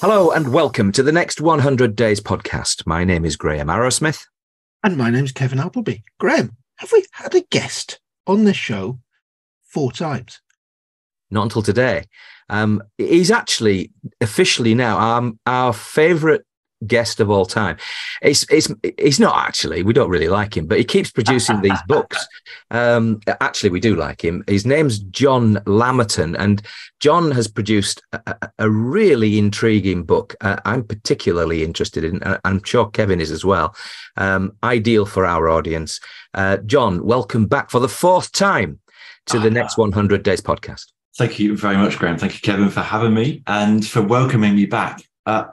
Hello and welcome to the Next 100 Days podcast. My name is Graham Arrowsmith. And my name's Kevin Appleby. Graham, have we had a guest on this show 4 times? Not until today. He's actually officially now our favourite guest of all time. He's not actually, we don't really like him, but he keeps producing these books. Actually, we do like him. His name's John Lamerton, and John has produced a really intriguing book. I'm particularly interested in, I'm sure Kevin is as well. Ideal for our audience. John, welcome back for the 4th time to the Next 100 Days podcast. Thank you very much, Graham. Thank you, Kevin, for having me and for welcoming me back.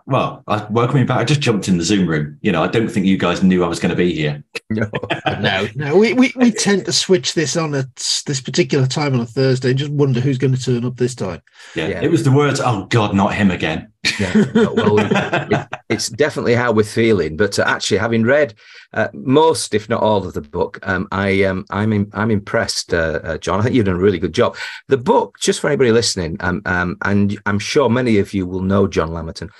Welcoming me back. I just jumped in the Zoom room. I don't think you guys knew I was going to be here. No. We tend to switch this on at this particular time on a Thursday and just wonder who's going to turn up this time. Yeah. It was the words, "Oh God, not him again." Yeah. Well, it's definitely how we're feeling. But actually, having read most, if not all, of the book, I'm impressed, John. I think you've done a really good job. The book, just for anybody listening, and I'm sure many of you will know John Lamerton,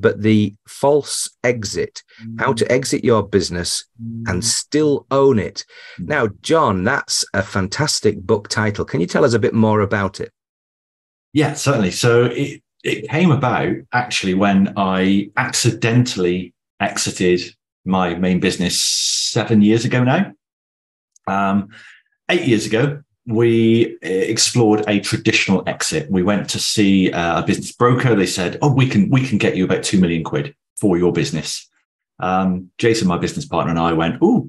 but The False Exit: How to Exit Your Business and Still Own It. Now, John, that's a fantastic book title. Can you tell us a bit more about it? Yeah, certainly. So it came about actually when I accidentally exited my main business 7 years ago now. 8 years ago, we explored a traditional exit. We went to see a business broker. They said, "Oh, we can get you about 2 million quid for your business." Jason, my business partner, and I went, "Oh,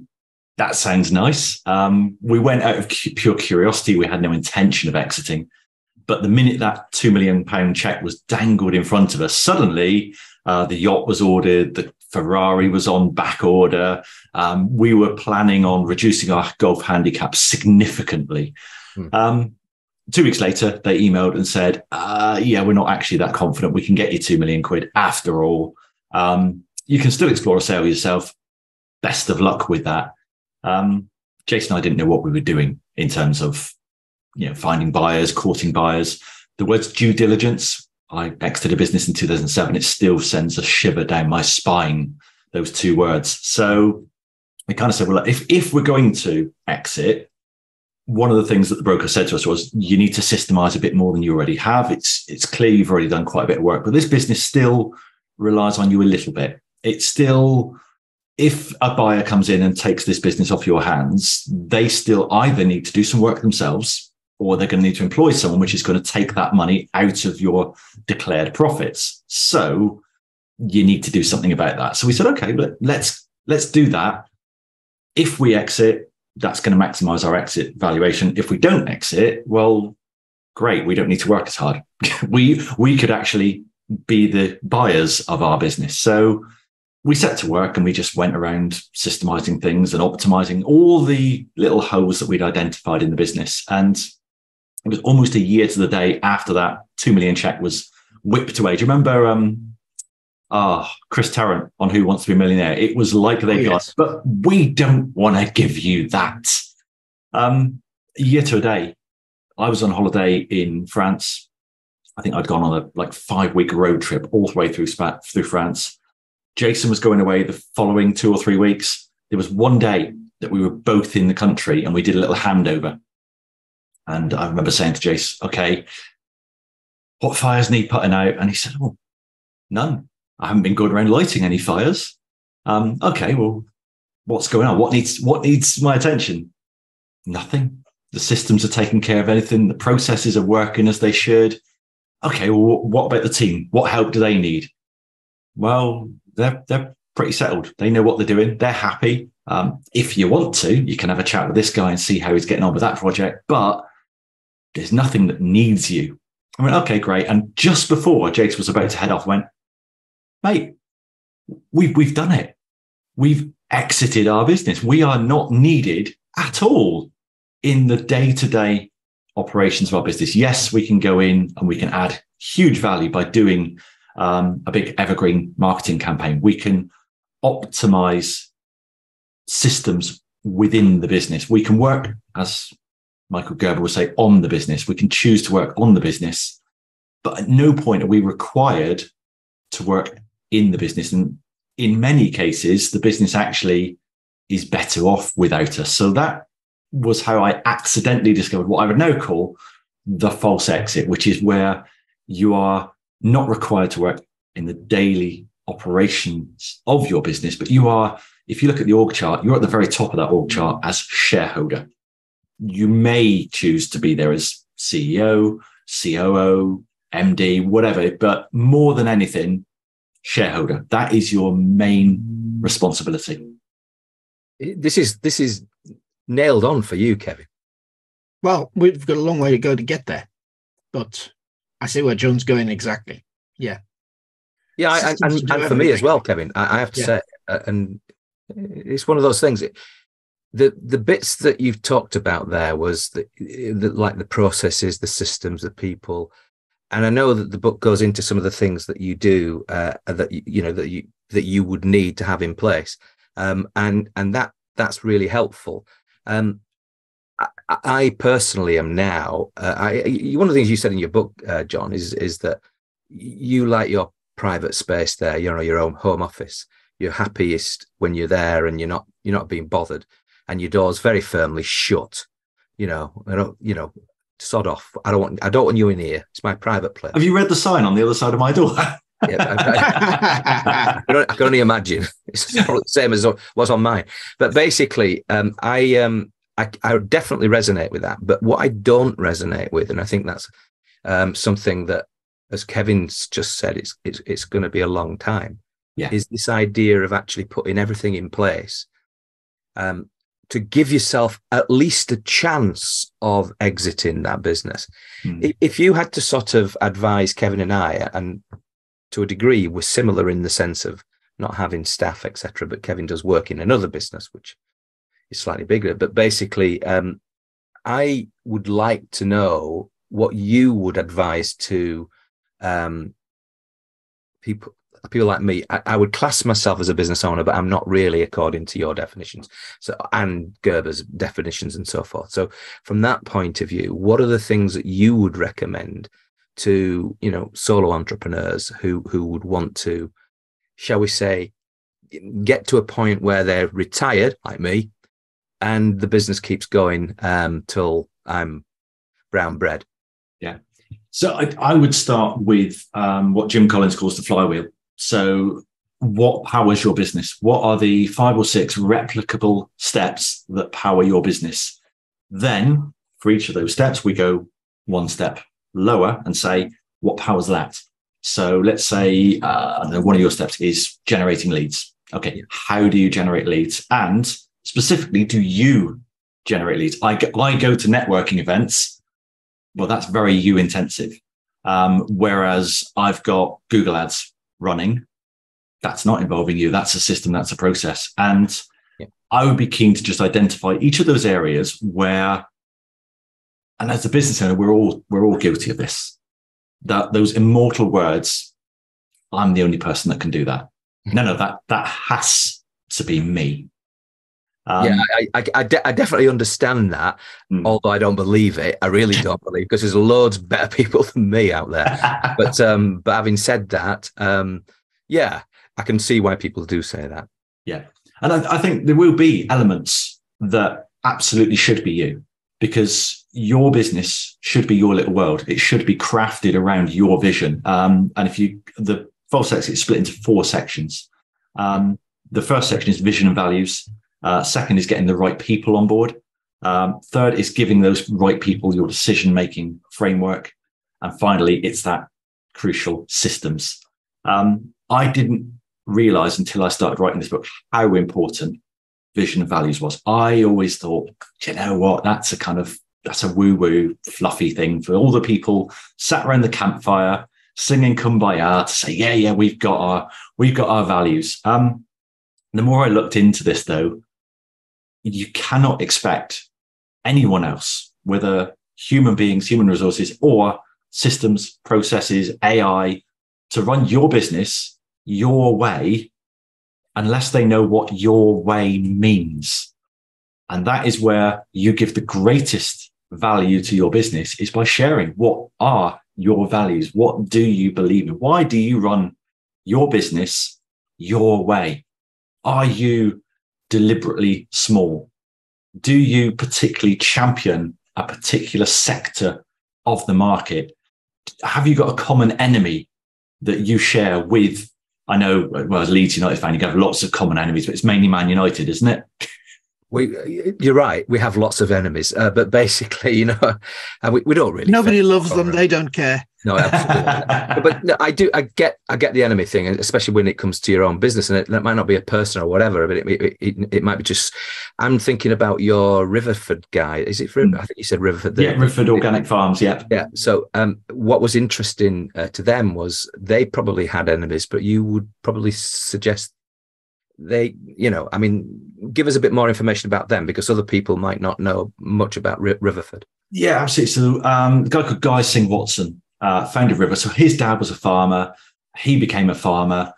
that sounds nice." We went out of pure curiosity. We had no intention of exiting. But the minute that £2 million check was dangled in front of us, suddenly the yacht was ordered, the Ferrari was on back order. We were planning on reducing our golf handicap significantly. 2 weeks later, they emailed and said, "Yeah, we're not actually that confident we can get you 2 million quid after all. You can still explore a sale yourself. Best of luck with that." Jason and I didn't know what we were doing in terms of finding buyers, courting buyers. The words due diligence, I exited a business in 2007. It still sends a shiver down my spine, those 2 words. So we kind of said, well, if we're going to exit, one of the things that the broker said to us was, you need to systemize a bit more than you already have. It's clear you've already done quite a bit of work, but this business still relies on you a little bit. It's still, if a buyer comes in and takes this business off your hands, they still either need to do some work themselves, or they're going to need to employ someone, which is going to take that money out of your declared profits. So you need to do something about that. So we said, okay, let's do that. If we exit, that's going to maximize our exit valuation. If we don't exit, well, great. We don't need to work as hard. we could actually be the buyers of our business. So we set to work and we just went around systemizing things and optimizing all the little holes that we'd identified in the business. And it was almost a year to the day after that 2 million check was whipped away. Do you remember Chris Tarrant on Who Wants to Be a Millionaire? It was like they got, but we don't want to give you that. A year to a day, I was on holiday in France. I think I'd gone on a 5-week road trip all the way through France. Jason was going away the following 2 or 3 weeks. There was one day that we were both in the country and we did a little handover. And I remember saying to Jace, "Okay, what fires need putting out?" And he said, "Oh, none. I haven't been going around lighting any fires." Okay, well, what's going on? What needs my attention? Nothing. The systems are taking care of anything. The processes are working as they should. Okay, well, what about the team? What help do they need? Well, they're pretty settled. They know what they're doing. They're happy. If you want to, you can have a chat with this guy and see how he's getting on with that project. But there's nothing that needs you. I went, okay, great. And just before Jace was about to head off, I went, "Mate, we've done it. We've exited our business. We are not needed at all in the day-to-day operations of our business. Yes, we can go in and we can add huge value by doing a big evergreen marketing campaign. We can optimize systems within the business. We can work, as Michael Gerber would say, on the business. We can choose to work on the business, but at no point are we required to work in the business. And in many cases, the business actually is better off without us. So that was how I accidentally discovered what I would now call the false exit, which is where you are not required to work in the daily operations of your business, but you are, if you look at the org chart, you're at the very top of that org chart as shareholder. You may choose to be there as CEO, COO, MD, whatever, but more than anything, shareholder. That is your main responsibility. This is nailed on for you, Kevin. Well, we've got a long way to go to get there, but I see where John's going exactly. Yeah. Yeah, and for me as well, Kevin, I have to say, and it's one of those things. The bits that you've talked about there was like the processes, the systems, the people, and I know that the book goes into some of the things that you do that you would need to have in place, and that's really helpful. I personally am now. One of the things you said in your book, John, is that you like your private space there, your own home office. You're happiest when you're there and you're not being bothered, and your door's very firmly shut. Sod off. I don't want you in here. It's my private place. Have you read the sign on the other side of my door? I can only imagine. It's probably the same as what's on mine. But basically, I definitely resonate with that. But what I don't resonate with, and I think that's something that, as Kevin's just said, it's going to be a long time. Yeah. Is this idea of actually putting everything in place to give yourself at least a chance of exiting that business. If you had to sort of advise Kevin and I, and to a degree we're similar in the sense of not having staff, etc., but Kevin does work in another business which is slightly bigger, but basically I would like to know what you would advise to people like me. I would class myself as a business owner, but I'm not really according to your definitions, and Gerber's definitions and so forth. So from that point of view, what are the things that you would recommend to, solo entrepreneurs who would want to, shall we say, get to a point where they're retired like me and the business keeps going till I'm brown bread? Yeah. So I would start with what Jim Collins calls the flywheel. So what powers your business? What are the 5 or 6 replicable steps that power your business? Then for each of those steps, we go one step lower and say, what powers that? So let's say one of your steps is generating leads. Okay, how do you generate leads? And specifically, do you generate leads? I go to networking events. Well, that's very you intensive. Whereas I've got Google Ads running, that's not involving you. That's a system, that's a process. And I would be keen to just identify each of those areas where, and as a business owner, we're all guilty of this. That those immortal words, I'm the only person that can do that. No, that has to be me. I definitely understand that, although I don't believe it. I really don't believe, because there's loads better people than me out there. But having said that, I can see why people do say that. Yeah, and I think there will be elements that absolutely should be you, because your business should be your little world. It should be crafted around your vision. And the false exit is split into 4 sections. The first section is vision and values. Second is getting the right people on board. Third is giving those right people your decision-making framework. And finally, it's that crucial systems. I didn't realize until I started writing this book how important vision and values was. I always thought, you know what, that's a woo-woo fluffy thing for all the people sat around the campfire singing Kumbaya to say, yeah, we've got our values. The more I looked into this, though, you cannot expect anyone else, whether human beings, human resources, or systems, processes, AI, to run your business your way unless they know what your way means. And that is where you give the greatest value to your business, is by sharing what are your values. What do you believe in? Why do you run your business your way? Are you deliberately small? Do you particularly champion a particular sector of the market? Have you got a common enemy that you share with? I know, well, as a Leeds United fan, you have lots of common enemies, but it's mainly Man United, isn't it? You're right. We have lots of enemies, but basically, we don't really. Nobody loves them. They don't care. No, absolutely. But no, I do. I get the enemy thing, especially when it comes to your own business, and it might not be a person or whatever, but it might be just. I'm thinking about your Riverford guy. Is it? I think you said Riverford. Yeah, Riverford Organic Farms. Yeah. Yeah. So, what was interesting to them was they probably had enemies, but you would probably suggest they, give us a bit more information about them because other people might not know much about Riverford. Yeah, absolutely. So, a guy called Guy Singh Watson founded River. So his dad was a farmer. He became a farmer.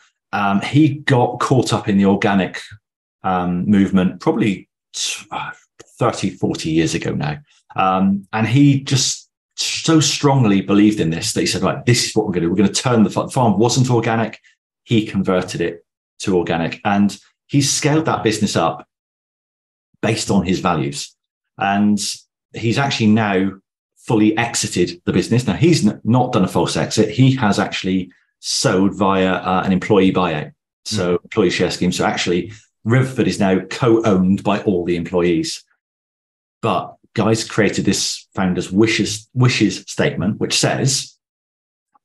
He got caught up in the organic movement probably 30, 40 years ago now. And he just so strongly believed in this that he said, right, this is what we're going to do. We're going to turn the farm wasn't organic. He converted it to organic. And he scaled that business up based on his values. And he's actually now fully exited the business. Now, he's not done a false exit. He has actually sold via an employee buyout, so employee share scheme. So actually, Riverford is now co-owned by all the employees. But Guy's created this founder's wishes statement, which says,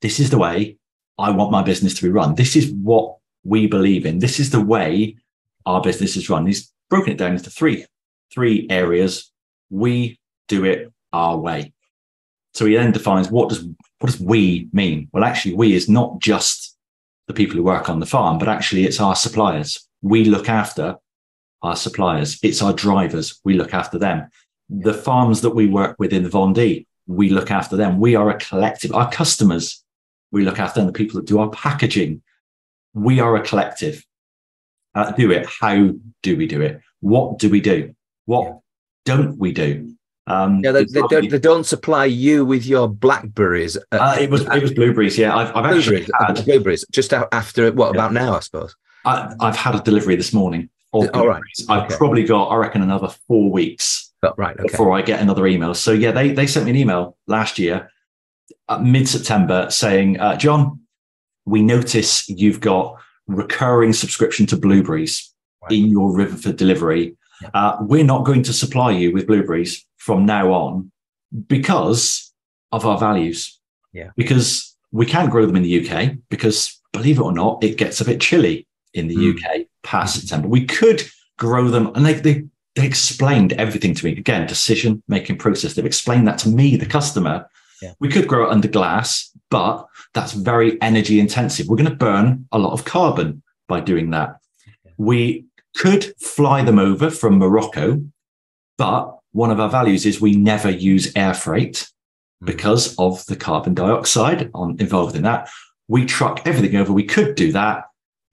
this is the way I want my business to be run. This is what we believe in. This is the way our business is run. He's broken it down into three areas. We do it our way. So he then defines what does we mean? Well, actually, we is not just the people who work on the farm, but actually it's our suppliers. We look after our suppliers. It's our drivers. We look after them. The farms that we work with in the Vendée, we look after them. We are a collective. Our customers, we look after them. The people that do our packaging, we are a collective. Do it. How do we do it? What do we do? What don't we do? They don't supply you with your blackberries. It was blueberries. Yeah, I've actually had blueberries just after about now, I suppose. I've had a delivery this morning. All right. I've probably got, I reckon, another 4 weeks before I get another email. So yeah, they sent me an email last year, mid-September, saying, John, we notice you've got recurring subscription to blueberries in your Riverford delivery. We're not going to supply you with blueberries from now on because of our values. Yeah. Because we can't grow them in the UK because, believe it or not, it gets a bit chilly in the UK past September. We could grow them, and they explained everything to me. Again, decision-making process. They've explained that to me, the customer. Yeah. We could grow it under glass, but that's very energy intensive. We're going to burn a lot of carbon by doing that. We could fly them over from Morocco, but one of our values is we never use air freight because of the carbon dioxide involved in that. We truck everything over. We could do that.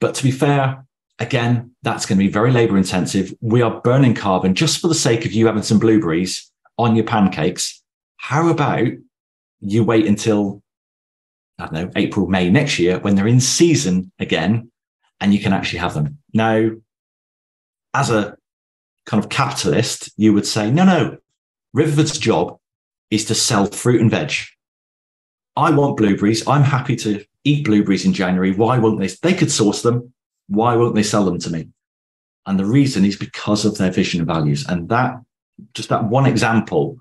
But to be fair, again, that's going to be very labor intensive. We are burning carbon just for the sake of you having some blueberries on your pancakes. How about you wait until, I don't know, April, May next year when they're in season again and you can actually have them. Now, as a kind of capitalist, you would say, no, Riverford's job is to sell fruit and veg. I want blueberries. I'm happy to eat blueberries in January. Why won't they? They could source them. Why won't they sell them to me? And the reason is because of their vision and values. And that one example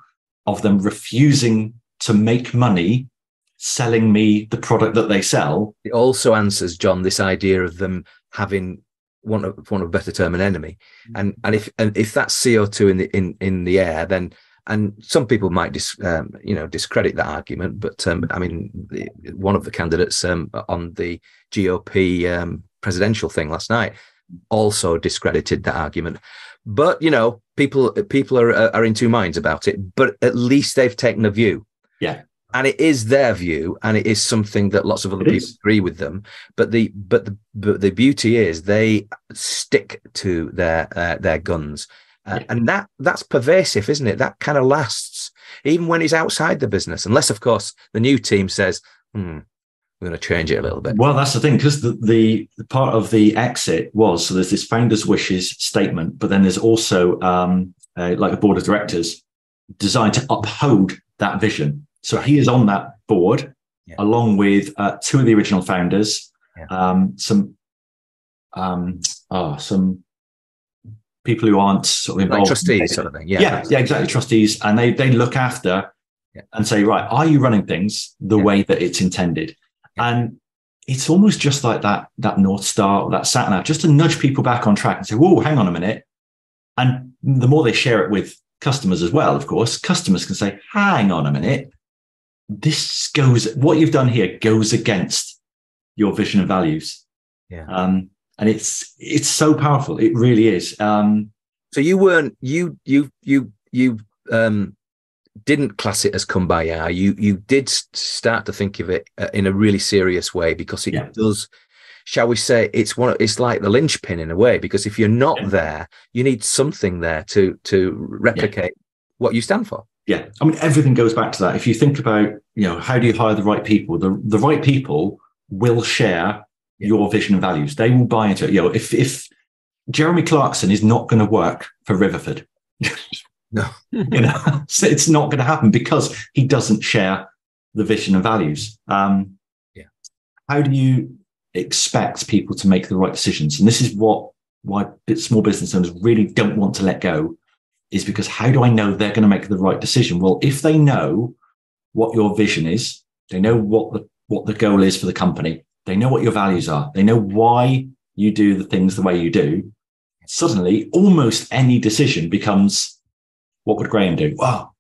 of them refusing to make money selling me the product that they sell. It also answers, John, this idea of them having, want a better term, an enemy. And if that's CO2 in the air, then, and some people might discredit that argument, but I mean, one of the candidates on the GOP presidential thing last night also discredited that argument. But people are in two minds about it. But at least they've taken a view. Yeah. And it is their view, and it is something that lots of other people agree with them. But the beauty is they stick to their guns, and that's pervasive, isn't it? That kind of lasts even when he's outside the business, unless of course the new team says, "We we're going to change it a little bit. Well, that's the thing, because the part of the exit was, so there's this founder's wishes statement, but then there's also like a board of directors designed to uphold that vision. So he is on that board, along with two of the original founders, some people who aren't sort of involved, like trustees, sort of thing. Yeah, exactly, trustees, and they look after and say, right, are you running things the way that it's intended? And it's almost just like that North Star or that sat nav, just to nudge people back on track and say, whoa, hang on a minute. And the more they share it with customers as well, of course, customers can say, hang on a minute, what you've done here goes against your vision and values. And it's so powerful. It really is. So you didn't class it as kumbaya. You did start to think of it in a really serious way, because it does, shall we say, it's like the linchpin in a way, because if you're not there, you need something there to replicate what you stand for. Yeah. I mean, everything goes back to that. If you think about, how do you hire the right people? The right people will share your vision and values. They will buy into it. If Jeremy Clarkson is not going to work for Riverford, no, so it's not going to happen because he doesn't share the vision and values. How do you expect people to make the right decisions? And this is why small business owners really don't want to let go, is because how do I know they're going to make the right decision? Well, if they know what your vision is, they know what the goal is for the company, they know what your values are, they know why you do the things the way you do, suddenly almost any decision becomes, what would Graham do? Well,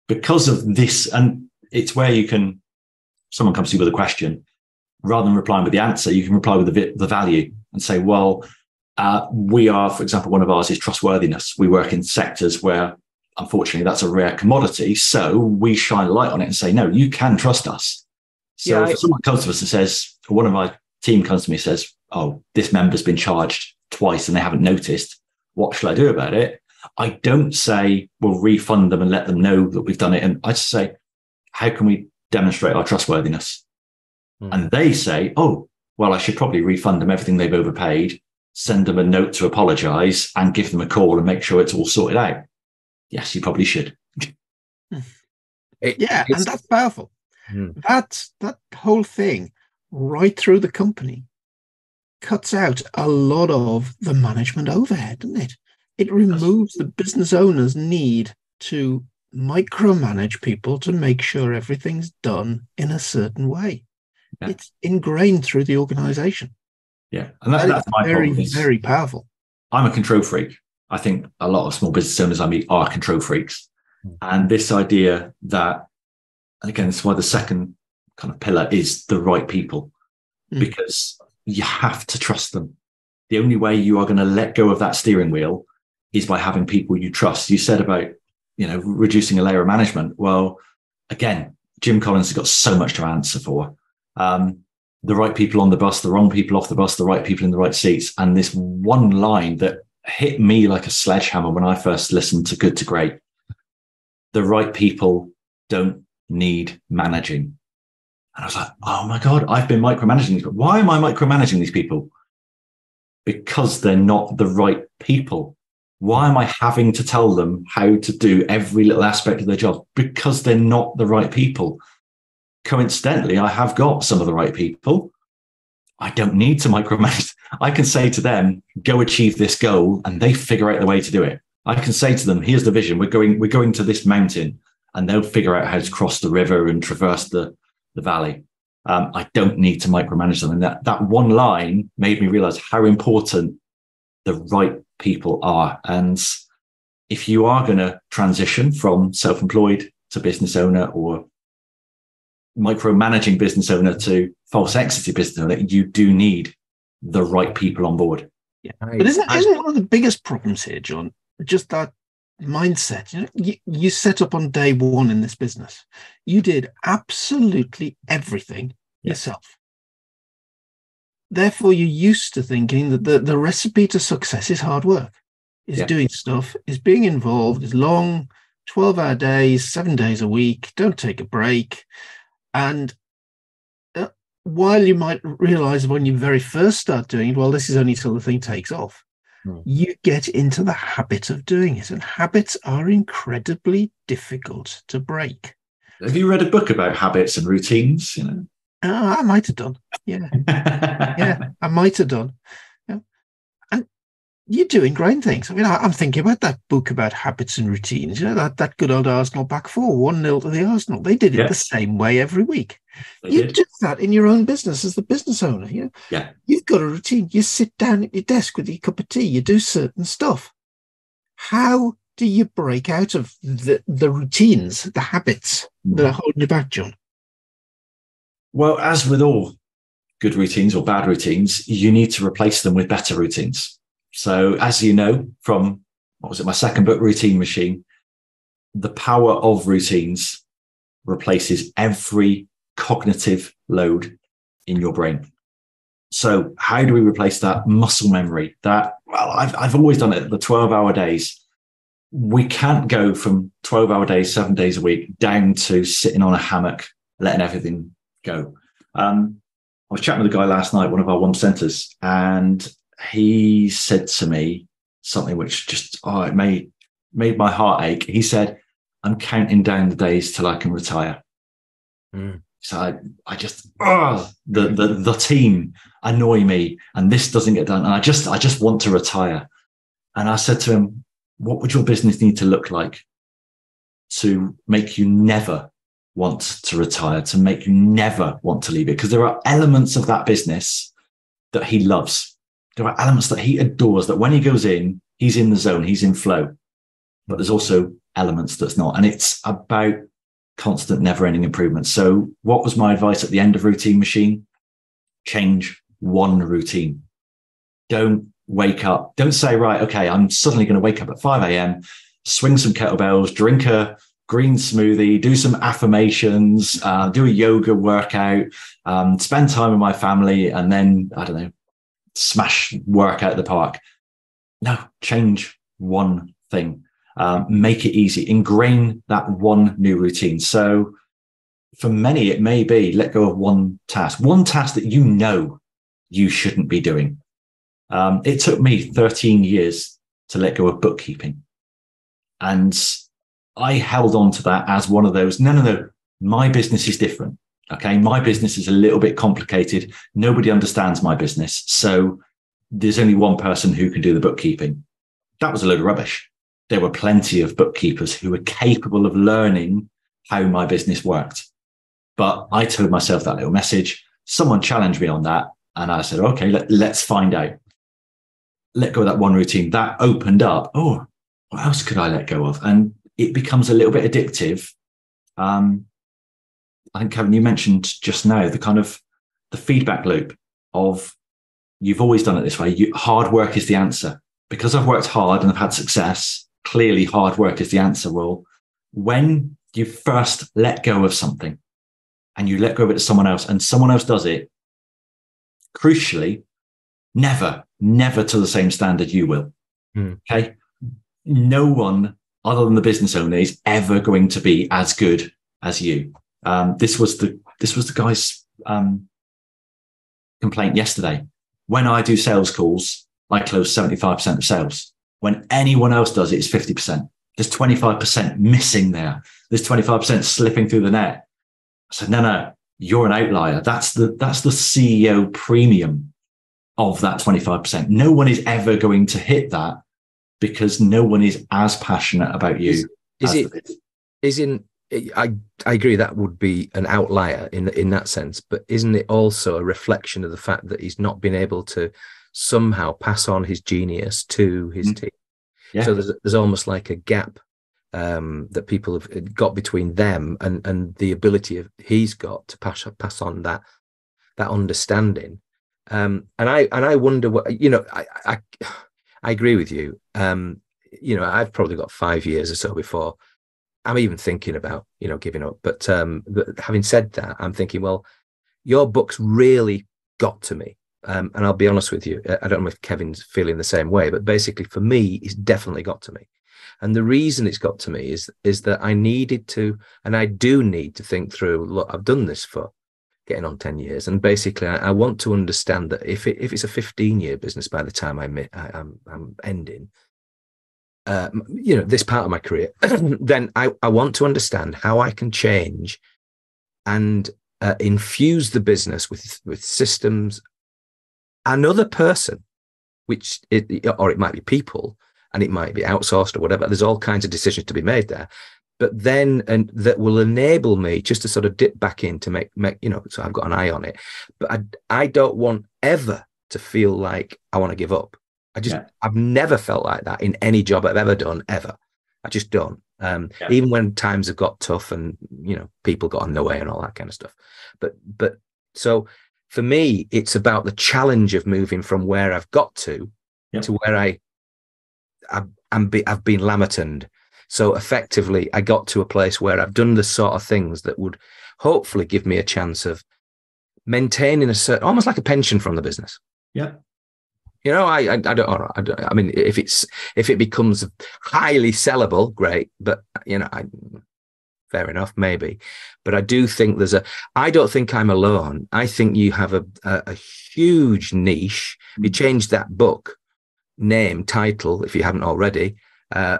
because of this. And it's where someone comes to you with a question, rather than replying with the answer, you can reply with the value and say, well, we are, for example, one of ours is trustworthiness. We work in sectors where, unfortunately, that's a rare commodity. So we shine a light on it and say, no, you can trust us. So if someone comes to us and says, or one of my team comes to me and says, oh, this member's been charged twice and they haven't noticed, what shall I do about it? I don't say, we'll refund them and let them know that we've done it. And I just say, how can we demonstrate our trustworthiness? And they say, oh, well, I should probably refund them everything they've overpaid, send them a note to apologize, and give them a call and make sure it's all sorted out. Yes, you probably should. And that's powerful. That whole thing right through the company cuts out a lot of the management overhead, doesn't it? It removes the business owner's need to micromanage people to make sure everything's done in a certain way. It's ingrained through the organization. Yeah. And that's my very, problem. very powerful. I'm a control freak. I think a lot of small business owners I meet are control freaks. And this idea that, and again, it's why the second kind of pillar is the right people, because you have to trust them. The only way you are going to let go of that steering wheel is by having people you trust. You said about, reducing a layer of management. Well, again, Jim Collins has got so much to answer for. The right people on the bus, the wrong people off the bus, the right people in the right seats. And this one line that hit me like a sledgehammer when I first listened to Good to Great: the right people don't need managing. And I was like, oh my God, I've been micromanaging these people. Why am I micromanaging these people? Because they're not the right people. Why am I having to tell them how to do every little aspect of their job? Because they're not the right people. Coincidentally, I have got some of the right people. I don't need to micromanage. I can say to them, go achieve this goal, and they figure out the way to do it. I can say to them, here's the vision. We're going to this mountain, and they'll figure out how to cross the river and traverse the valley. I don't need to micromanage them. And that one line made me realize how important the right people are. And if you are going to transition from self-employed to business owner, or micromanaging business owner to false equity business owner, you do need the right people on board. Yeah. But isn't one of the biggest problems here, John, just that mindset? You set up on day one in this business. You did absolutely everything yourself. Therefore, you're used to thinking that the recipe to success is hard work, is doing stuff, is being involved, is long 12-hour days, 7 days a week, don't take a break. And while you might realize when you very first start doing it, well, this is only till the thing takes off, you get into the habit of doing it. And habits are incredibly difficult to break. Have you read a book about habits and routines? I might have done. Yeah. Yeah, I might have done. Yeah. And you're doing great things. I mean, I'm thinking about that book about habits and routines. That good old Arsenal back four, 1-0 to the Arsenal. They did it the same way every week. You do that in your own business as the business owner. Yeah. You've got a routine. You sit down at your desk with your cup of tea. You do certain stuff. How do you break out of the routines, the habits that are holding you back, John? Well, as with all good routines or bad routines, you need to replace them with better routines. So as you know from, my second book, Routine Machine, the power of routines replaces every cognitive load in your brain. So how do we replace that muscle memory? I've always done it, the 12-hour days. We can't go from 12-hour days, 7 days a week, down to sitting on a hammock, letting everything go. I was chatting with a guy last night, one of our 1%ers, and he said to me something which just, it made my heart ache. He said, I'm counting down the days till I can retire. So I just, the team annoy me and this doesn't get done. And I just want to retire. And I said to him, what would your business need to look like to make you never want to retire, to make you never want to leave it? Because there are elements of that business that he loves. There are elements that he adores, that when he goes in, he's in the zone, he's in flow. But there's also elements that's not. And it's about constant, never-ending improvement. So what was my advice at the end of Routine Machine? Change one routine. Don't wake up. Don't say, right, okay, I'm suddenly going to wake up at 5 a.m., swing some kettlebells, drink a green smoothie, do some affirmations, do a yoga workout, spend time with my family, and then, I don't know, smash work out the park. No, change one thing. Make it easy. Ingrain that one new routine. So for many, it may be let go of one task that you know you shouldn't be doing. It took me 13 years to let go of bookkeeping. And I held on to that as one of those, no, my business is different. Okay. My business is a little bit complicated. Nobody understands my business. So there's only one person who can do the bookkeeping. That was a load of rubbish. There were plenty of bookkeepers who were capable of learning how my business worked. But I told myself that little message. Someone challenged me on that. And I said, okay, let's find out. Let go of that one routine. That opened up, what else could I let go of? And it becomes a little bit addictive. I think, Kevin, you mentioned just now the kind of the feedback loop of you've always done it this way. Hard work is the answer. Because I've worked hard and I've had success, clearly hard work is the answer. Well, when you first let go of something and you let go of it to someone else and someone else does it, crucially, never to the same standard you will. Okay. No one other than the business owner is ever going to be as good as you. This was the guy's complaint yesterday. When I do sales calls, I close 75% of sales. When anyone else does it, it's 50%. There's 25% missing there. There's 25% slipping through the net. I said, no, you're an outlier. That's the CEO premium of that 25%. No one is ever going to hit that because no one is as passionate about you. I agree that would be an outlier in that sense, but isn't it also a reflection of the fact that he's not been able to somehow pass on his genius to his team? Yeah. So there's almost like a gap that people have got between them and the ability he's got to pass on that understanding. And I wonder what, I agree with you. I've probably got 5 years or so before I'm even thinking about, giving up. But having said that, I'm thinking, well, your book's really got to me. And I'll be honest with you, I don't know if Kevin's feeling the same way, but basically for me, it's definitely got to me. And the reason it's got to me is that I needed to, and I do need to think through, look, I've done this for getting on 10 years. And basically, I want to understand that if it's a 15-year business by the time I'm ending, this part of my career, then I want to understand how I can change and infuse the business with systems, another person, or it might be people, and it might be outsourced or whatever. There's all kinds of decisions to be made there. But then, and that will enable me just to sort of dip back in to make, so I've got an eye on it. But I don't want ever to feel like I want to give up. I've never felt like that in any job I've ever done, ever. I just don't. Even when times have got tough and, people got on their way and all that kind of stuff. But so for me, it's about the challenge of moving from where I've got to where I've been Lamertoned. So effectively, I got to a place where I've done the sort of things that would hopefully give me a chance of maintaining almost like a pension from the business. Yeah. I don't. I mean, if it becomes highly sellable, great. But fair enough, maybe. But I do think I don't think I'm alone. I think you have a huge niche. You changed that book name, title, if you haven't already.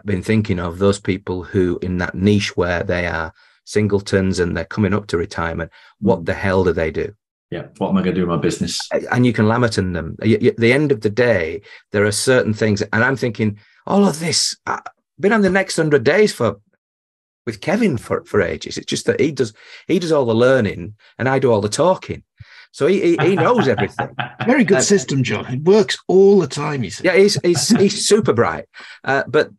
Been thinking of those people who in that niche where they are singletons and they're coming up to retirement. What the hell do they do? Yeah. What am I going to do in my business? And you can Lamerton them. At the end of the day, there are certain things, and I'm thinking all of this. I've been on the next 100 days with Kevin for ages. It's just that he does all the learning and I do all the talking. So he knows everything. Very good system, John. It works all the time, you see. Yeah, he's super bright. But,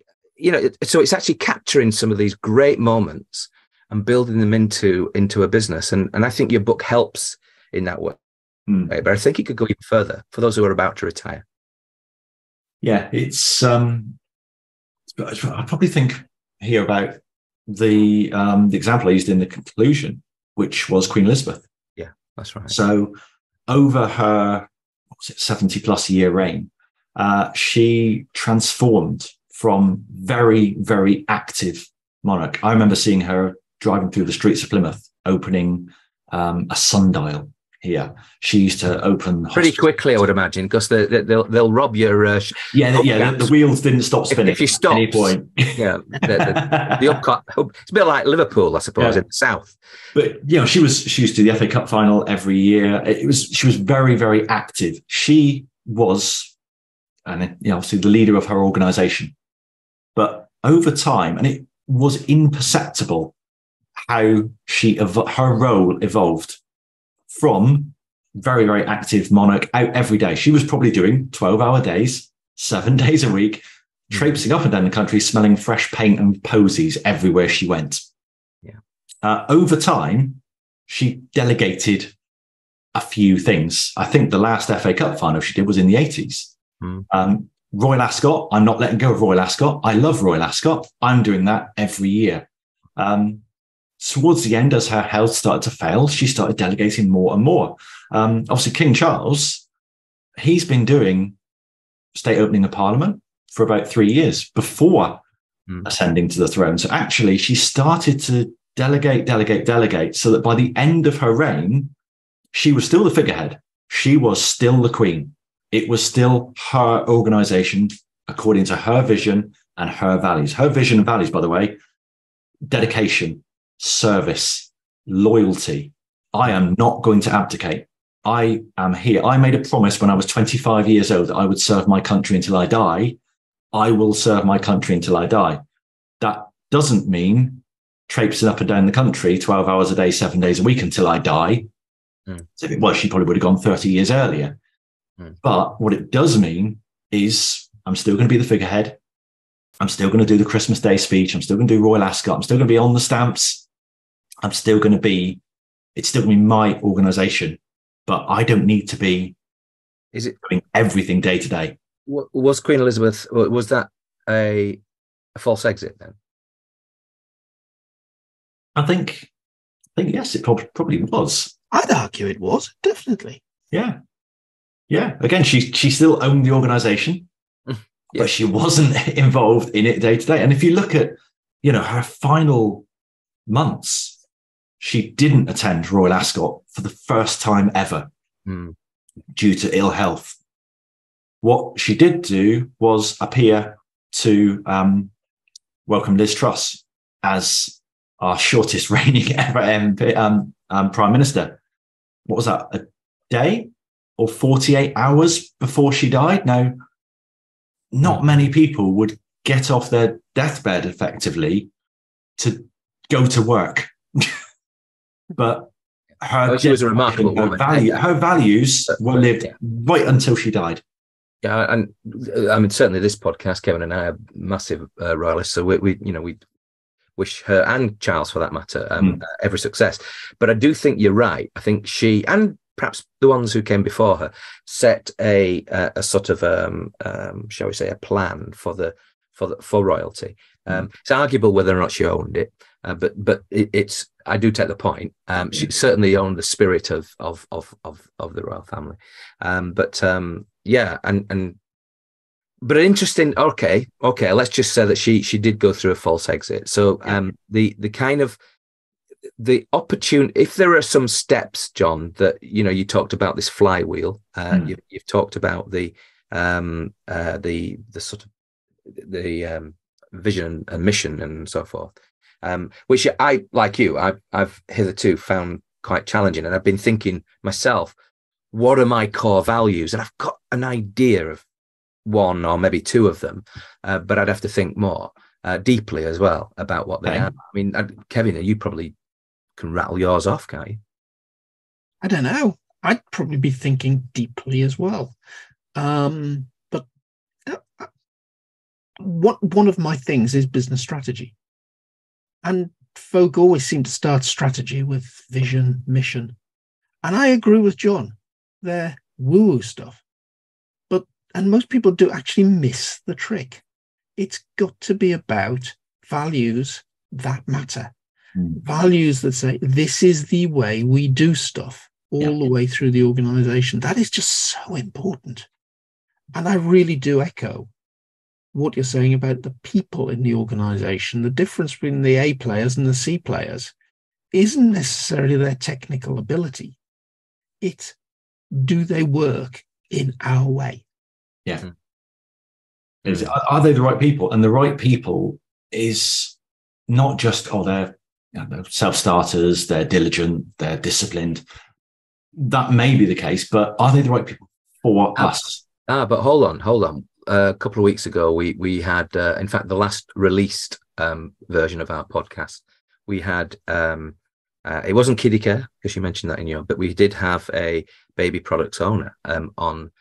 so it's actually capturing some of these great moments and building them into a business. And I think your book helps in that way. But I think it could go even further for those who are about to retire. Yeah, it's I probably think here about the example I used in the conclusion, which was Queen Elizabeth. That's right. So over her 70 plus year reign, she transformed from very, very active monarch. I remember seeing her driving through the streets of Plymouth, opening a sundial here. She used to open pretty quickly, I would imagine, because they'll rob your the wheels didn't stop spinning if you stop at any point. Yeah, it's a bit like Liverpool, I suppose, in the south. But she used to do the FA Cup final every year. She was very, very active. She was, and obviously the leader of her organisation. But over time, and it was imperceptible how her role evolved from very, very active monarch out every day. She was probably doing 12-hour days, 7 days a week, traipsing up and down the country, smelling fresh paint and posies everywhere she went. Yeah. Over time, she delegated a few things. I think the last FA Cup final she did was in the 80s. Royal Ascot, I'm not letting go of Royal Ascot. I love Royal Ascot. I'm doing that every year. Towards the end, as her health started to fail, she started delegating more and more. Obviously, King Charles, he's been doing state opening of Parliament for about 3 years before ascending to the throne. So actually, she started to delegate, so that by the end of her reign, she was still the figurehead. She was still the queen. It was still her organisation according to her vision and her values. Her vision and values, by the way, dedication, service, loyalty. I am not going to abdicate. I am here. I made a promise when I was 25 years old that I would serve my country until I die. I will serve my country until I die. That doesn't mean traipsing up and down the country 12 hours a day, 7 days a week until I die. So if it was, she probably would have gone 30 years earlier. But what it does mean is I'm still going to be the figurehead. I'm still going to do the Christmas Day speech. I'm still going to do Royal Ascot. I'm still going to be on the stamps. It's still going to be my organisation, but I don't need to be doing everything day to day. Was Queen Elizabeth, was that a false exit then? I think yes, it probably was. I'd argue it was, definitely. Yeah. Again, she still owned the organisation, but she wasn't involved in it day to day. And if you look at, her final months, she didn't attend Royal Ascot for the first time ever due to ill health. What she did do was appear to welcome Liz Truss as our shortest reigning ever Prime Minister. What was that, a day or 48 hours before she died? Now, not many people would get off their deathbed effectively to go to work. But she was a remarkable woman. Her values were lived right until she died. Yeah, and I mean, certainly this podcast, Kevin and I are massive royalists, so we wish her and Charles, for that matter, every success. But I do think you're right. I think she, and perhaps the ones who came before her, set a sort of shall we say, a plan for royalty. It's arguable whether or not she owned it, but it's. I do take the point. She certainly owned the spirit of the royal family. But interesting. Okay. Let's just say that she did go through a false exit. So the kind of the opportunity. If there are some steps, John, that you talked about this flywheel. You've talked about the sort of the vision and mission and so forth. Which I, like you, I've hitherto found quite challenging, and I've been thinking myself, what are my core values? And I've got an idea of one or maybe two of them, but I'd have to think more deeply as well about what they are. I mean, Kevin, you probably can rattle yours off, can't you? I don't know. I'd probably be thinking deeply as well. But one of my things is business strategy. And folk always seem to start strategy with vision, mission. And I agree with John. They're woo-woo stuff. And most people do actually miss the trick. It's got to be about values that matter. Values that say, this is the way we do stuff all the way through the organization. That is just so important. And I really do echo what you're saying about the people in the organization. The difference between the A players and the C players isn't necessarily their technical ability. It's, do they work in our way? Yeah. Are they the right people? And the right people is not just, they're self-starters, they're diligent, they're disciplined. That may be the case, but are they the right people for us? But hold on. A couple of weeks ago, we had, in fact, the last released version of our podcast, we had, it wasn't kiddie care, because you mentioned that in your, but we did have a baby products owner on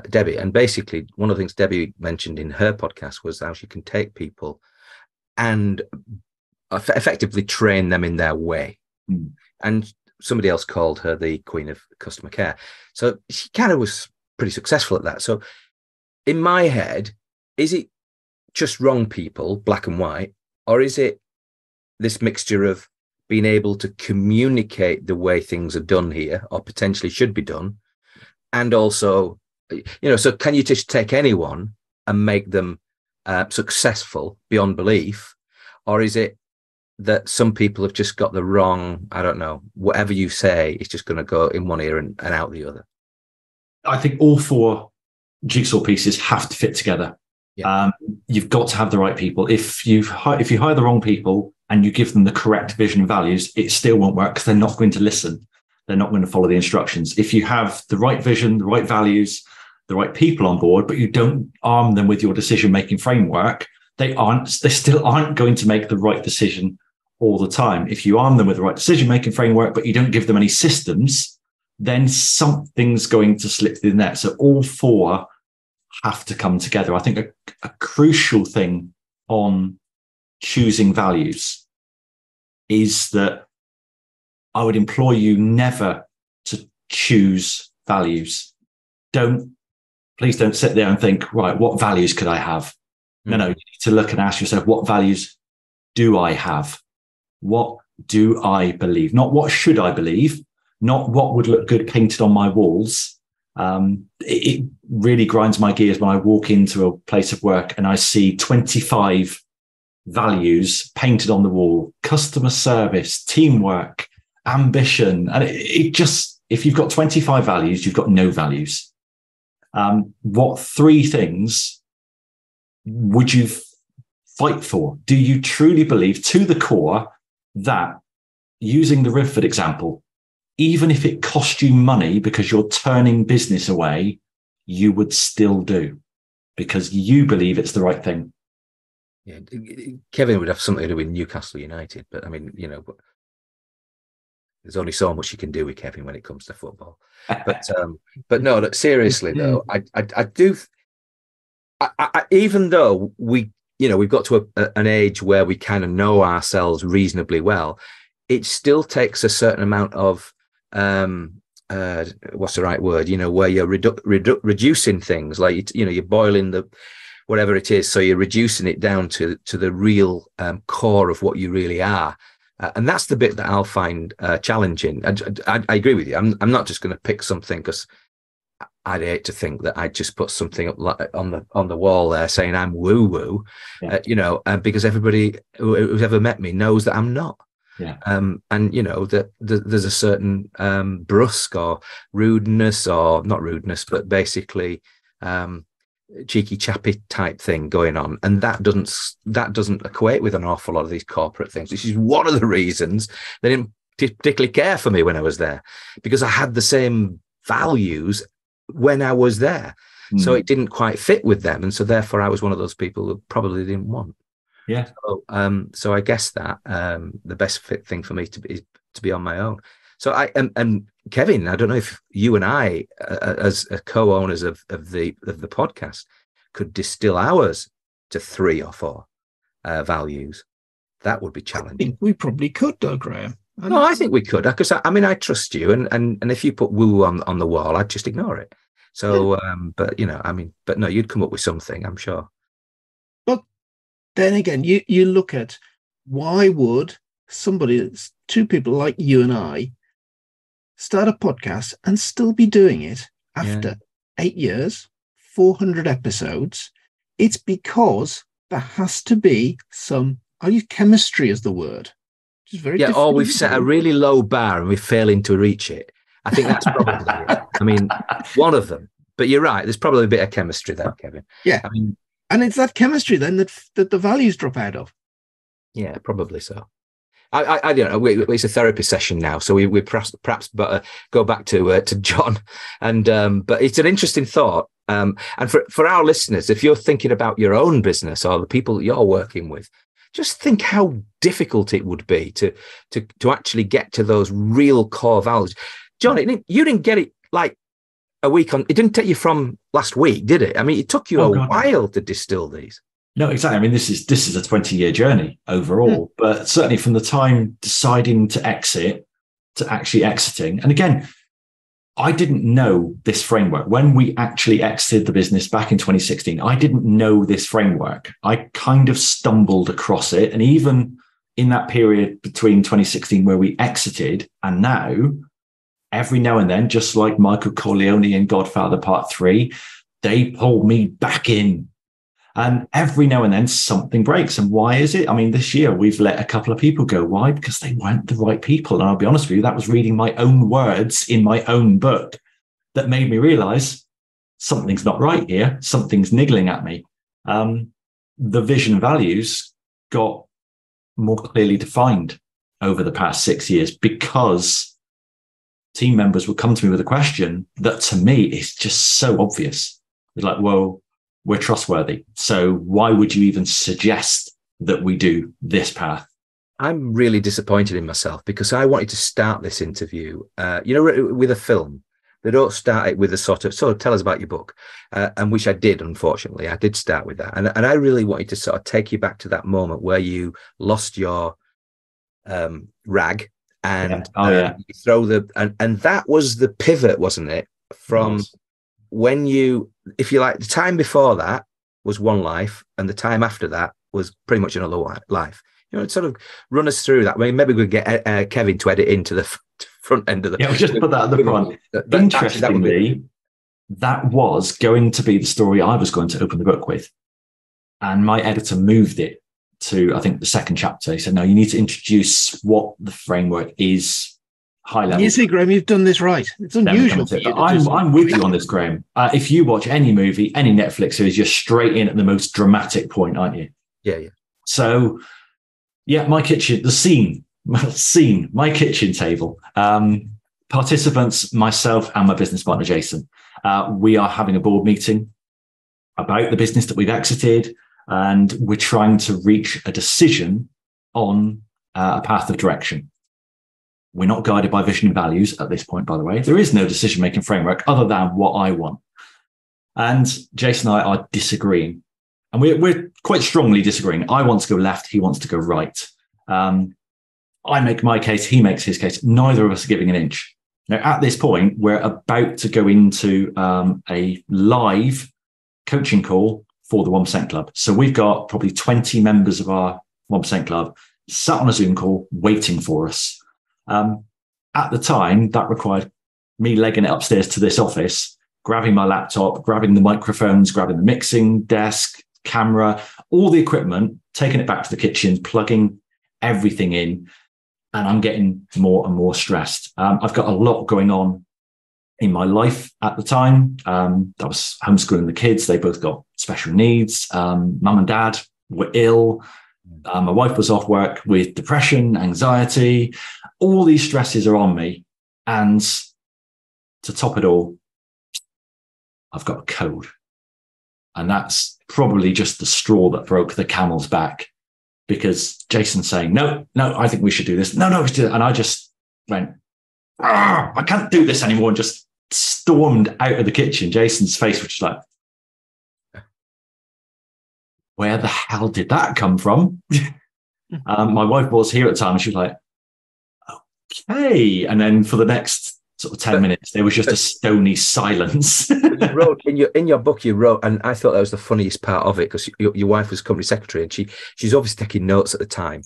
Debbie. And basically, one of the things Debbie mentioned in her podcast was how she can take people and effectively train them in their way. And somebody else called her the queen of customer care. So she kind of was pretty successful at that. So in my head, is it just wrong people, black and white, or is it this mixture of being able to communicate the way things are done here, or potentially should be done, and also, so can you just take anyone and make them successful beyond belief, or is it that some people have just got the wrong, I don't know, whatever you say is just going to go in one ear and out the other? I think all four jigsaw pieces have to fit together. You've got to have the right people. If you hire the wrong people and you give them the correct vision and values, it still won't work, because they're not going to listen. They're not going to follow the instructions. If you have the right vision, the right values, the right people on board, but you don't arm them with your decision-making framework, they still aren't going to make the right decision all the time. If you arm them with the right decision-making framework, but you don't give them any systems, then something's going to slip through the net. So all four have to come together. I think a crucial thing on choosing values is that I would implore you never to choose values. Please don't sit there and think, right, what values could I have? No, you need to look and ask yourself, what values do I have? What do I believe? Not what should I believe, not what would look good painted on my walls. It really grinds my gears when I walk into a place of work and I see 25 values painted on the wall: customer service, teamwork, ambition. And it just, if you've got 25 values, you've got no values. What 3 things would you fight for? Do you truly believe to the core that, using the Rivford example, even if it cost you money because you're turning business away, you would still do because you believe it's the right thing? Yeah, Kevin would have something to do with Newcastle United, but I mean, there's only so much you can do with Kevin when it comes to football. But no, look, seriously though, I do. Even though we've got to an age where we kind of know ourselves reasonably well, it still takes a certain amount of what's the right word? Where you're reducing things, like you're boiling the whatever it is, so you're reducing it down to the real core of what you really are. And that's the bit that I'll find challenging. I agree with you. I'm not just going to pick something, because I'd hate to think that I'd just put something up on the wall there saying I'm woo woo, because everybody who's ever met me knows that I'm not. Yeah. And that there's a certain brusque or rudeness, or not rudeness, but basically cheeky chappy type thing going on, and that doesn't equate with an awful lot of these corporate things, which is one of the reasons they didn't particularly care for me when I was there, because I had the same values when I was there. So it didn't quite fit with them, and so therefore I was one of those people who probably didn't want. Yeah. So I guess that the best fit thing for me is to be on my own. So and Kevin, I don't know if you and I, as co-owners of the podcast, could distill ours to 3 or 4 values. That would be challenging. I think we probably could, though, Graham. No, I think we could, because I trust you, and if you put woo on the wall, I'd just ignore it. So, but no, you'd come up with something, I'm sure. But then again, you look at, why would somebody that's 2 people like you and I start a podcast and still be doing it after 8 years, 400 episodes? It's because there has to be some, I'll use chemistry as the word. Which is very or we've set a really low bar and we're failing to reach it. I think that's probably it. One of them. But you're right, there's probably a bit of chemistry there, Kevin. Yeah. And it's that chemistry then that the values drop out of. Yeah, probably so. I don't know. It's a therapy session now, so we perhaps go back to John, and but it's an interesting thought. And for our listeners, if you're thinking about your own business or the people that you're working with, just think how difficult it would be to actually get to those real core values. John, you didn't get it like a week on. It didn't take you from last week, did it? It took you a while to distill these. No, exactly. This is a 20-year journey overall, but certainly from the time deciding to exit to actually exiting. And again, I didn't know this framework. When we actually exited the business back in 2016, I didn't know this framework. I kind of stumbled across it. And even in that period between 2016 where we exited and now, every now and then, just like Michael Corleone in Godfather Part 3, they pull me back in. And every now and then something breaks. And why is it? This year we've let a couple of people go. Why? Because they weren't the right people. And I'll be honest with you, that was reading my own words in my own book that made me realize something's not right here. Something's niggling at me. The vision and values got more clearly defined over the past 6 years because team members would come to me with a question that to me is just so obvious. It's like, well, we're trustworthy. So why would you even suggest that we do this path? I'm really disappointed in myself because I wanted to start this interview, with a film. They don't start it with a sort of tell us about your book, and which I did, unfortunately. I did start with that. And I really wanted to sort of take you back to that moment where you lost your rag and you throw and that was the pivot, wasn't it? From when you, if you like, the time before that was one life and the time after that was pretty much another life. Sort of run us through that. Maybe we'll get Kevin to edit into the front end of the... Yeah, we'll just put that at the front. Interestingly, that was going to be the story I was going to open the book with. And my editor moved it to, I think, the second chapter. He said, no, you need to introduce what the framework is, high level. You see, Graham, you've done this right. It's unusual. I'm with you on this, Graham. If you watch any movie, any Netflix series, you're straight in at the most dramatic point, aren't you? Yeah, yeah. So, yeah, my kitchen, my kitchen table. Participants, myself and my business partner, Jason. We are having a board meeting about the business that we've exited, and we're trying to reach a decision on a path of direction. We're not guided by vision and values at this point, by the way. There is no decision-making framework other than what I want. And Jason and I are disagreeing. And we're quite strongly disagreeing. I want to go left. He wants to go right. I make my case. He makes his case. Neither of us are giving an inch. Now, at this point, we're about to go into a live coaching call for the 1% Club. So we've got probably 20 members of our 1% Club sat on a Zoom call waiting for us. At the time, that required me legging it upstairs to this office, grabbing my laptop, grabbing the microphones, grabbing the mixing desk, camera, all the equipment, taking it back to the kitchen, plugging everything in. And I'm getting more and more stressed. I've got a lot going on in my life at the time. I was homeschooling the kids. They both got special needs. Mum and dad were ill. My wife was off work with depression, anxiety. All these stresses are on me. And to top it all, I've got a cold. And that's probably just the straw that broke the camel's back, because Jason's saying, no, I think we should do this. No, we should do it. And I just went, I can't do this anymore, and just stormed out of the kitchen. Jason's face was just like, where the hell did that come from? My wife was here at the time, and she was like, okay. And then for the next sort of 10 minutes, there was just a stony silence. You wrote in your book, you wrote, and I thought that was the funniest part of it, because your wife was company secretary, and she's obviously taking notes at the time,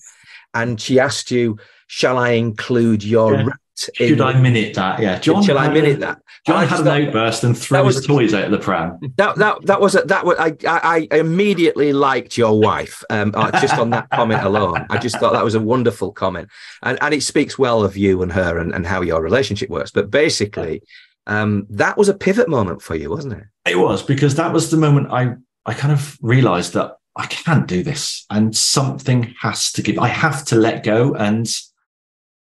and she asked you, shall I include your rant? Should I minute that? Yeah, John. Shall I minute that? John had an outburst and threw his toys out of the pram. I immediately liked your wife, just on that comment alone. I just thought that was a wonderful comment, and it speaks well of you and her and how your relationship works. But basically, that was a pivot moment for you, wasn't it? It was, because that was the moment I kind of realised that I can't do this, and something has to give. I have to let go. And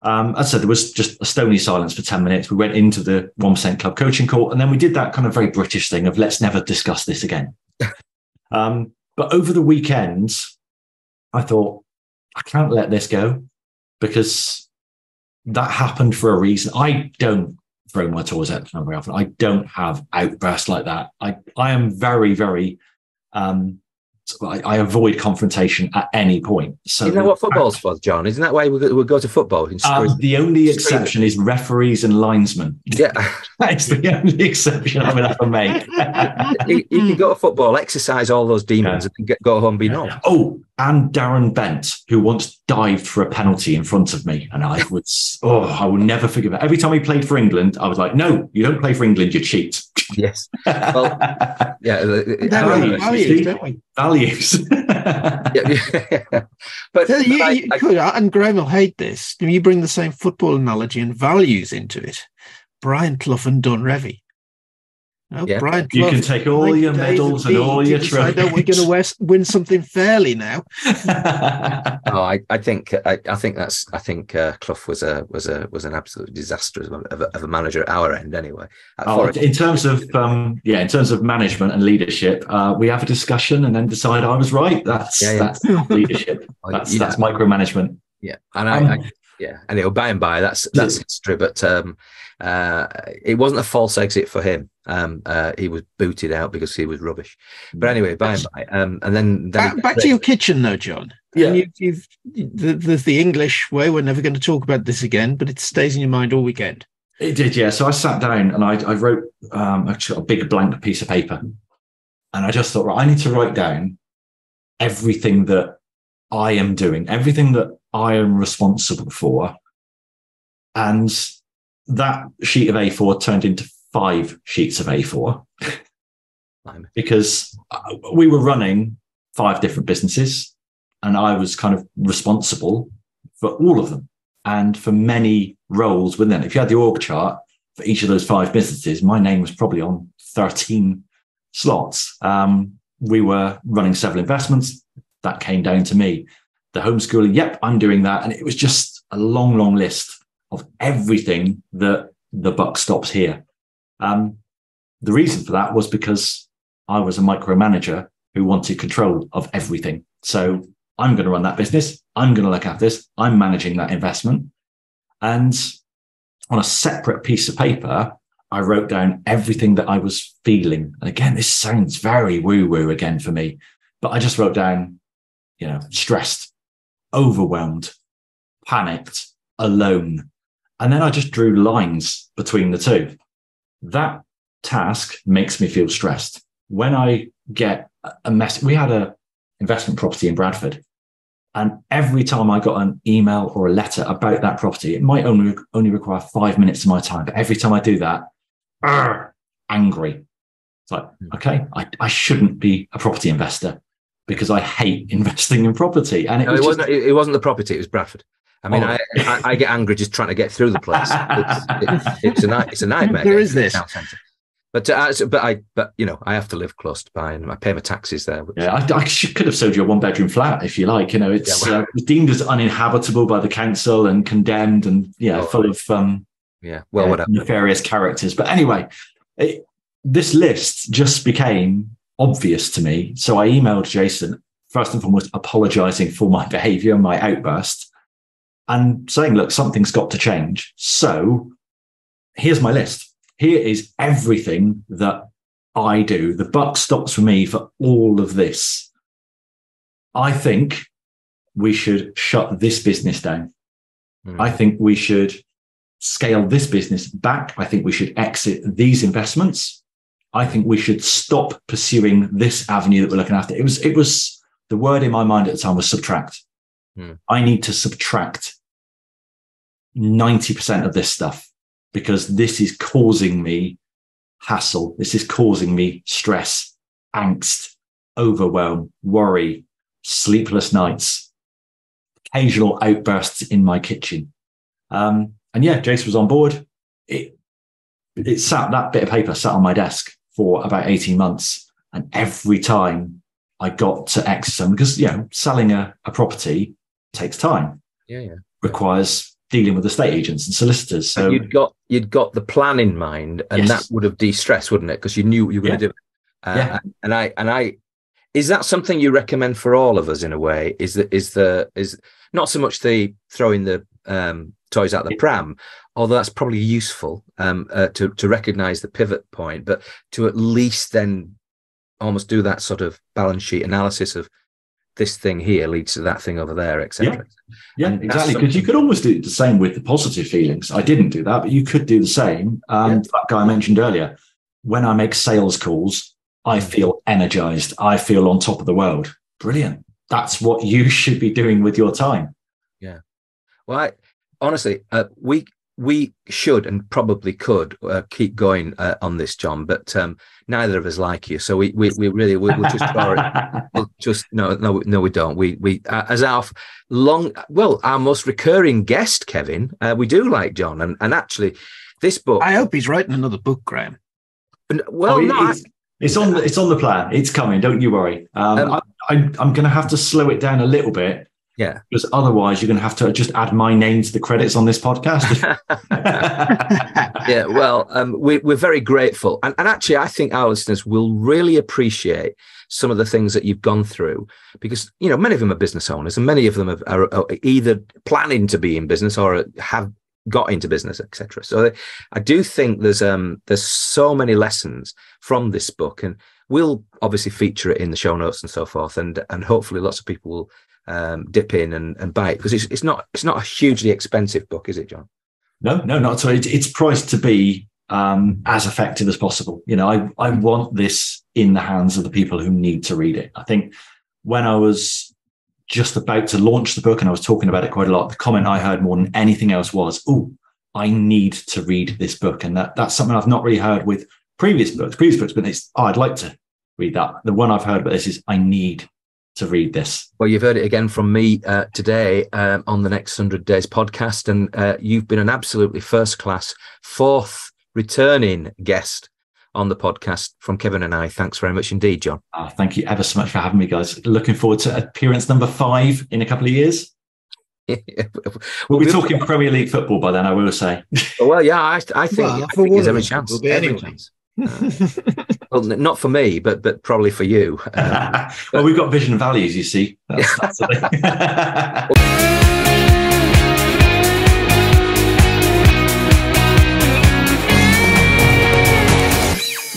as I said, there was just a stony silence for 10 minutes. We went into the 1% Club coaching call, and then we did that kind of very British thing of let's never discuss this again. But over the weekend, I thought, I can't let this go, because that happened for a reason. I don't throw my toys out very often. I don't have outbursts like that. I am very, very, I avoid confrontation at any point. So isn't that what football's for, John? Isn't that why we go to football? The only exception is referees and linesmen. Yeah, that's the only exception I would ever make. you can go to football, exercise all those demons, and go home being old. Oh, and Darren Bent, who once dived for a penalty in front of me, and I will never forgive it. Every time he played for England, I was like, "No, you don't play for England, you cheat." Yes. Well, yeah. Values, don't we? Values. Yeah. But you could, and Graham will hate this. You bring the same football analogy and values into it. Brian Clough and Dunrevy. Brian Clough, you can take all your medals and all your trophies. I know we're going to win something fairly now. I think Clough was an absolute disaster of a manager at our end anyway. In terms of management and leadership, we have a discussion and then decide I was right. That's leadership. That's micromanagement. Yeah, and anyway, by and by, that's history. But it wasn't a false exit for him. He was booted out because he was rubbish. But anyway, by and by, and then back to your kitchen, though, John. Yeah, there's the English way. We're never going to talk about this again, but it stays in your mind all weekend. It did, yeah. So I sat down and I wrote a big blank piece of paper, and I just thought, right, I need to write down everything that I am doing, everything that I am responsible for. And that sheet of A4 turned into 5 sheets of A4 because we were running 5 different businesses. and I was kind of responsible for all of them and for many roles within it. If you had the org chart for each of those 5 businesses, my name was probably on 13 slots. We were running several investments. That came down to me. The homeschooling, yep, I'm doing that. And it was just a long, long list of everything that the buck stops here. The reason for that was because I was a micromanager who wanted control of everything. So I'm going to run that business. I'm going to look after this. I'm managing that investment. And on a separate piece of paper, I wrote down everything that I was feeling. And again, this sounds very woo-woo again for me, but I just wrote down, stressed, overwhelmed, panicked, alone. And then I just drew lines between the two. That task makes me feel stressed. When I get a message, we had an investment property in Bradford, and every time I got an email or a letter about that property, it might only require 5 minutes of my time, but every time I do that, angry. It's like, okay, I shouldn't be a property investor because I hate investing in property. And it wasn't the property; it was Bradford. I mean, I get angry just trying to get through the place. It's a nightmare. There is this. But I have to live close by, and I pay my taxes there. I could have sold you a 1-bedroom flat if you like. It's deemed as uninhabitable by the council and condemned, and full of whatever, nefarious characters. But anyway, this list just became obvious to me. So I emailed Jason, first and foremost, apologizing for my behavior, my outburst, and saying, look, something's got to change. So here's my list. Here is everything that I do. The buck stops for me for all of this. I think we should shut this business down. I think we should scale this business back. I think we should exit these investments. I think we should stop pursuing this avenue that we're looking after. It was the word in my mind at the time was subtract. I need to subtract 90% of this stuff, because this is causing me hassle. This is causing me stress, angst, overwhelm, worry, sleepless nights, occasional outbursts in my kitchen. Jason was on board. That bit of paper sat on my desk for about 18 months. And every time I got to exit them, because, selling a property takes time. Requires dealing with estate agents and solicitors. So you'd got the plan in mind, and that would have de-stressed, wouldn't it? Because you knew what you were going to do. And I is that something you recommend for all of us in a way? Is not so much the throwing the toys out the pram, although that's probably useful to recognize the pivot point, but to at least then almost do that sort of balance sheet analysis of this thing here leads to that thing over there, etc. Yeah, exactly. Because you could almost do the same with the positive feelings. I didn't do that, but you could do the same. That guy I mentioned earlier, when I make sales calls, I feel energized. I feel on top of the world. Brilliant. That's what you should be doing with your time. Yeah. Well, honestly, we should and probably could keep going on this, John, but neither of us like you, so we really we'll just no we don't. We as our most recurring guest, Kevin, we do like John, and actually this book. I hope he's writing another book, Graham. It's on the plan. It's coming. Don't you worry. I'm going to have to slow it down a little bit. Yeah, because otherwise you're going to have to just add my name to the credits on this podcast. Yeah, well, we're very grateful, and actually, I think our listeners will really appreciate some of the things that you've gone through, because many of them are business owners, and many of them are either planning to be in business or have got into business, etc. So I do think there's so many lessons from this book, and we'll obviously feature it in the show notes and so forth, and hopefully lots of people will dip in and buy it, because it's not a hugely expensive book, is it, John? No, not at all. It's priced to be as effective as possible. I want this in the hands of the people who need to read it. I think when I was just about to launch the book and I was talking about it quite a lot, the comment I heard more than anything else was, "Oh, I need to read this book," and that's something I've not really heard with previous books, but I'd like to read that. The one I've heard about this is, I need to read this. Well, you've heard it again from me today on the Next 100 Days podcast, and you've been an absolutely first-class, fourth returning guest on the podcast from Kevin and I. Thanks very much indeed, John. Thank you ever so much for having me, guys. Looking forward to appearance number 5 in a couple of years. We'll be talking Premier League football by then, I will say. Well, yeah, I think there's every chance. Every chance. Well, not for me, but probably for you. Well, we've got vision and values, you see. That's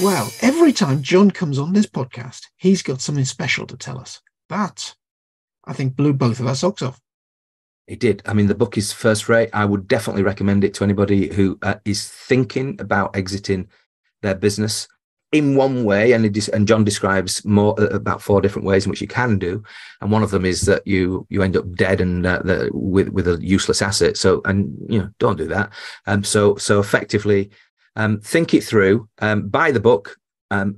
Well, every time John comes on this podcast, he's got something special to tell us. That, I think, blew both of our socks off. It did. I mean, the book is first rate. I would definitely recommend it to anybody who is thinking about exiting their business in one way. And John describes more about 4 different ways in which you can do. And one of them is that you end up dead and with a useless asset. So, and don't do that. So effectively, think it through, buy the book,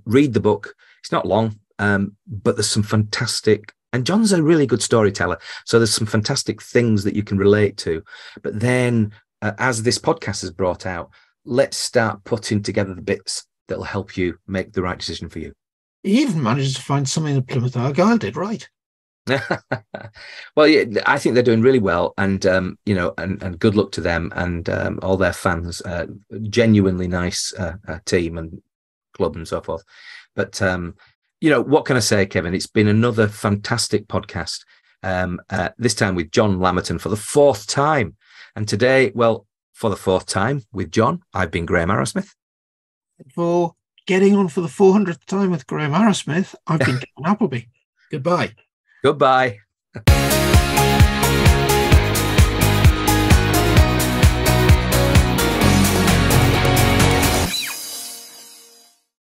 read the book. It's not long, but there's some fantastic, and John's a really good storyteller. So there's some fantastic things that you can relate to. But then as this podcast has brought out, let's start putting together the bits that'll help you make the right decision for you. He even manages to find something that Plymouth Argyle did right. Well, yeah, I think they're doing really well, and and good luck to them and all their fans. Genuinely nice team and club and so forth. But what can I say, Kevin? It's been another fantastic podcast. This time with John Lamerton for the 4th time, and today, well, for the 4th time with John, I've been Graham Arrowsmith. For getting on for the 400th time with Graham Arrowsmith, I've been Kevin Appleby. Goodbye. Goodbye.